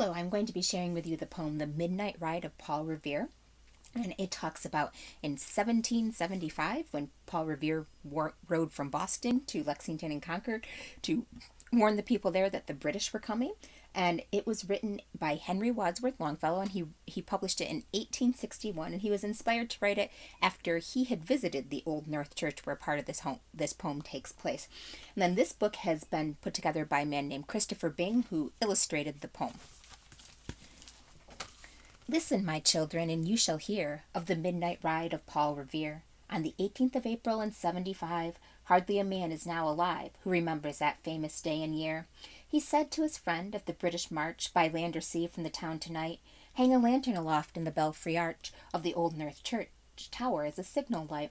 Hello, I'm going to be sharing with you the poem The Midnight Ride of Paul Revere. And it talks about in 1775 when Paul Revere rode from Boston to Lexington and Concord to warn the people there that the British were coming. And it was written by Henry Wadsworth Longfellow, and he published it in 1861. And he was inspired to write it after he had visited the Old North Church where part of this poem takes place. And then this book has been put together by a man named Christopher Byng, who illustrated the poem. Listen, my children, and you shall hear of the midnight ride of Paul Revere. On the 18th of April in 75, hardly a man is now alive who remembers that famous day and year. He said to his friend of the British march by land or sea from the town tonight, hang a lantern aloft in the belfry arch of the Old North Church tower as a signal light.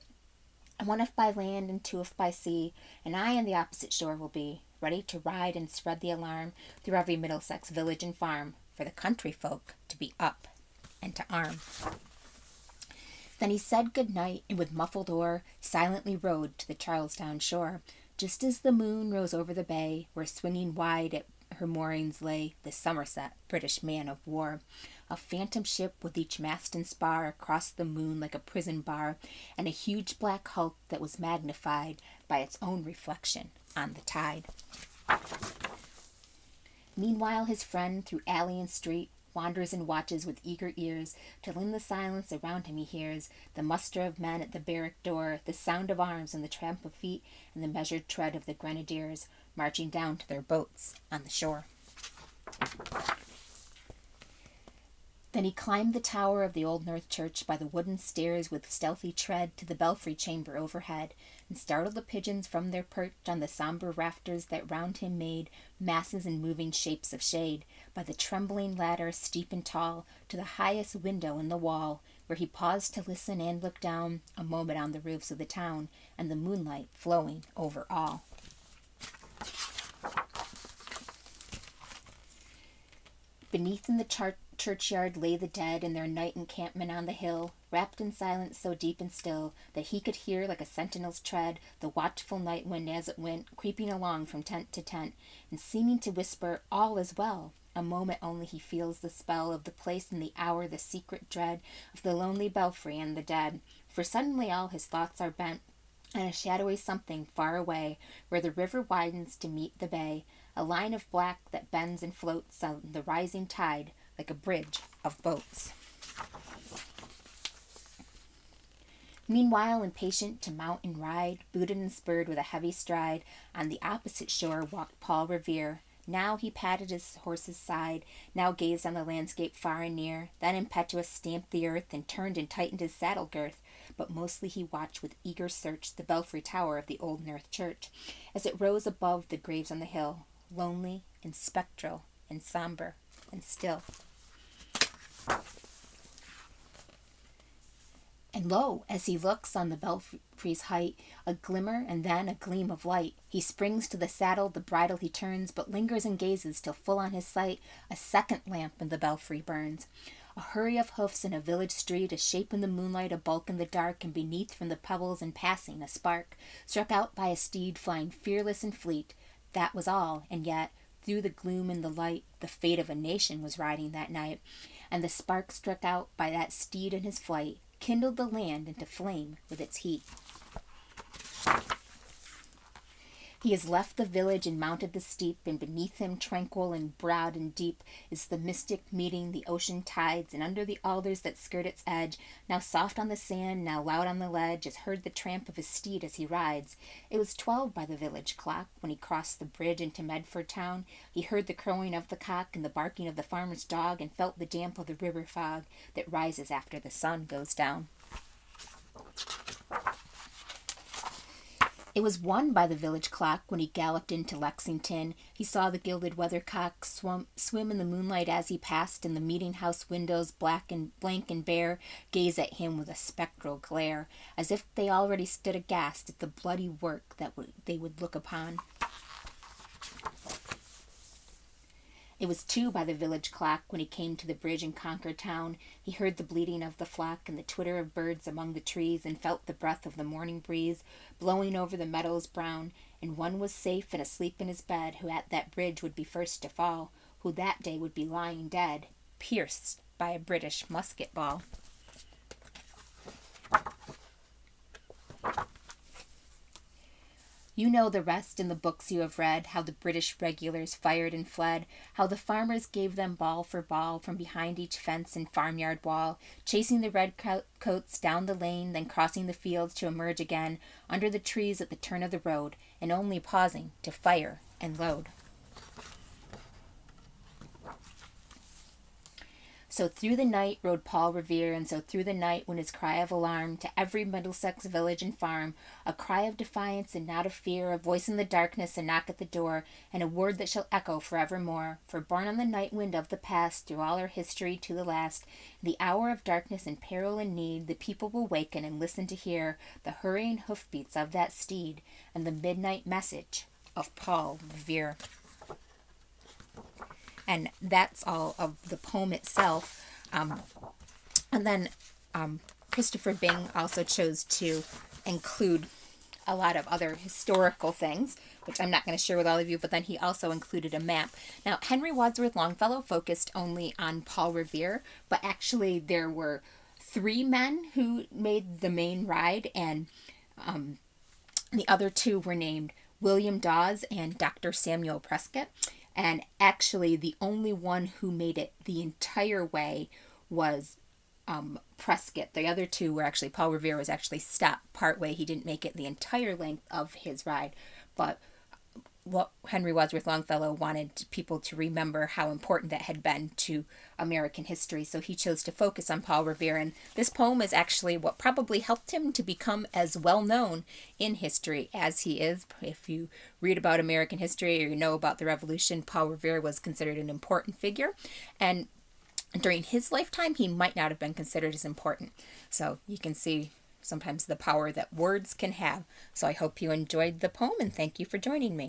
And one if by land and two if by sea, and I on the opposite shore will be, ready to ride and spread the alarm through every Middlesex village and farm, for the country folk to be up and to arm. Then he said good night, and with muffled oar silently rowed to the Charlestown shore, just as the moon rose over the bay, where swinging wide at her moorings lay the Somerset, British man of war, a phantom ship with each mast and spar across the moon like a prison bar, and a huge black hulk that was magnified by its own reflection on the tide. Meanwhile his friend through alley and street wanders and watches with eager ears, till in the silence around him he hears the muster of men at the barrack door, the sound of arms and the tramp of feet, and the measured tread of the grenadiers marching down to their boats on the shore. Then he climbed the tower of the Old North Church by the wooden stairs with stealthy tread to the belfry chamber overhead, and startled the pigeons from their perch on the sombre rafters that round him made masses and moving shapes of shade, by the trembling ladder steep and tall to the highest window in the wall, where he paused to listen and look down a moment on the roofs of the town, and the moonlight flowing over all. Beneath in the churchyard lay the dead in their night encampment on the hill, wrapped in silence so deep and still that he could hear like a sentinel's tread the watchful night wind as it went creeping along from tent to tent, and seeming to whisper all is well. A moment only he feels the spell of the place and the hour, the secret dread of the lonely belfry and the dead, for suddenly all his thoughts are bent on a shadowy something far away, where the river widens to meet the bay, a line of black that bends and floats on the rising tide like a bridge of boats. Meanwhile, impatient to mount and ride, booted and spurred with a heavy stride, on the opposite shore walked Paul Revere. Now he patted his horse's side, now gazed on the landscape far and near, then impetuous stamped the earth and turned and tightened his saddle girth. But mostly he watched with eager search the belfry tower of the Old North Church, as it rose above the graves on the hill, lonely and spectral and sombre and still. And lo, as he looks on the belfry's height, a glimmer and then a gleam of light. He springs to the saddle, the bridle he turns, but lingers and gazes till full on his sight a second lamp in the belfry burns. A hurry of hoofs in a village street, a shape in the moonlight, a bulk in the dark, and beneath from the pebbles in passing a spark, struck out by a steed flying fearless and fleet. That was all, and yet, through the gloom and the light, the fate of a nation was riding that night, and the spark struck out by that steed in his flight kindled the land into flame with its heat. He has left the village and mounted the steep, and beneath him, tranquil and broad and deep, is the mystic meeting the ocean tides, and under the alders that skirt its edge, now soft on the sand, now loud on the ledge, is heard the tramp of his steed as he rides. It was 12 by the village clock when he crossed the bridge into Medford town. He heard the crowing of the cock and the barking of the farmer's dog, and felt the damp of the river fog that rises after the sun goes down. It was 1 by the village clock when he galloped into Lexington. He saw the gilded weathercock swim in the moonlight as he passed, and the meeting-house windows, black and blank and bare, gaze at him with a spectral glare, as if they already stood aghast at the bloody work that they would look upon. It was 2 by the village clock when he came to the bridge in Concord town. He heard the bleating of the flock and the twitter of birds among the trees, and felt the breath of the morning breeze blowing over the meadows brown. And one was safe and asleep in his bed who at that bridge would be first to fall. who that day would be lying dead, pierced by a British musket ball. You know the rest in the books you have read, how the British regulars fired and fled, how the farmers gave them ball for ball from behind each fence and farmyard wall, chasing the redcoats down the lane, then crossing the fields to emerge again under the trees at the turn of the road, and only pausing to fire and load. So through the night rode Paul Revere, and so through the night went his cry of alarm to every Middlesex village and farm, a cry of defiance and not of fear, a voice in the darkness, a knock at the door, and a word that shall echo forevermore. For borne on the night wind of the past, through all our history to the last, the hour of darkness and peril and need, the people will waken and listen to hear the hurrying hoofbeats of that steed, and the midnight message of Paul Revere. And that's all of the poem itself. And then Christopher Byng also chose to include a lot of other historical things, which I'm not going to share with all of you, but then he also included a map. Now, Henry Wadsworth Longfellow focused only on Paul Revere, but actually there were 3 men who made the main ride, and the other 2 were named William Dawes and Dr. Samuel Prescott. And actually, the only one who made it the entire way was Prescott. The other 2 were actually, Paul Revere was actually stopped partway. He didn't make it the entire length of his ride. But what Henry Wadsworth Longfellow wanted people to remember how important that had been to American history. So he chose to focus on Paul Revere. And this poem is actually what probably helped him to become as well known in history as he is. If you read about American history or you know about the Revolution, Paul Revere was considered an important figure. And during his lifetime, he might not have been considered as important. So you can see sometimes the power that words can have. So I hope you enjoyed the poem, and thank you for joining me.